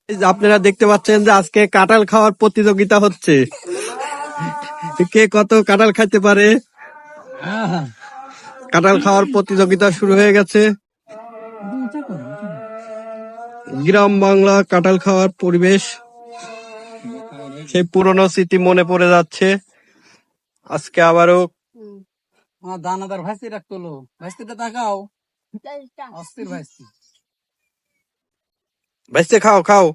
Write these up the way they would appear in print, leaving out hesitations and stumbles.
এই যে আপনারা দেখতে পাচ্ছেন যে আজকে কাঁঠাল খাওয়ার প্রতিযোগিতা হচ্ছে। কে কত কাঁঠাল খাইতে পারে, কাঁঠাল খাওয়ার প্রতিযোগিতা শুরু হয়ে গেছে। গ্রাম বাংলা কাঁঠাল খাওয়ার পরিবেশ, সেই পুরনো স্মৃতি মনে পড়ে যাচ্ছে। আজকে আবারও দানাদার ভাইস্তি রাখতো, ভাইস্তিটা তাকাও, অস্থির ভাইস্তি। ভাইস্তে খাও খাও,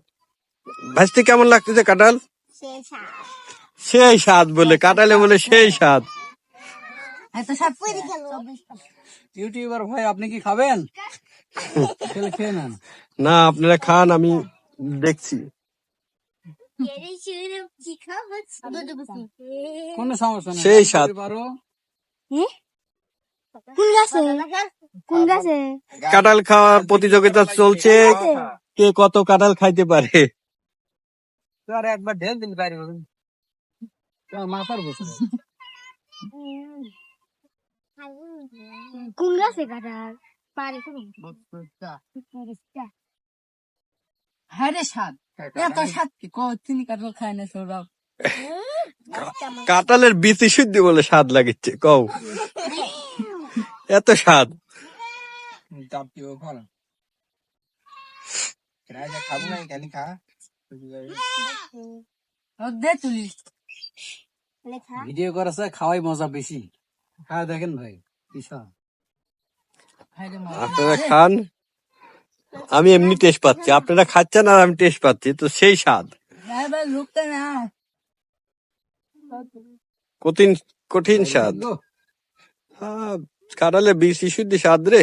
ভাইস্তে কেমন লাগতেছে কাঁঠাল? সেই স্বাদ বলে, কাঁঠালে বলে সেই স্বাদ। ইউটিউবার ভাই আপনি কি খাবেন? খেয়ে নেন। না আপনারা খান, আমি দেখছি। কোনো সমস্যা নেই, সেই স্বাদ। কাঁঠাল খাওয়ার প্রতিযোগিতা চলছে, কে কত কাঁঠাল খাইতে পারে। আর একবার ঢেল দিন পারি মাথার বসে। কোন গাছে কাঁঠাল পারে? হ্যাঁ রে স্বাদ, এত স্বাদ কি চিনি কাঁঠাল খায় না সৌরভ। কাঁঠালের বিচি শুদ্ধ বলে স্বাদ লাগিচ্ছে, কও এত স্বাদ। দে তুলি ভিডিও করাছে খাওয়াই মজা বেশি। হ্যাঁ দেখেন ভাই কি স্বাদ। আপনারা খান, আমি এমনি টেস্ট পাচ্ছি, আপনারা খাচ্ছেন আর আমি টেস্ট পাচ্ছি, তো সেই স্বাদ। লোকটা না কঠিন কঠিন স্বাদ। কাঁঠালের বিচি শুদ্ধ স্বাদ রে।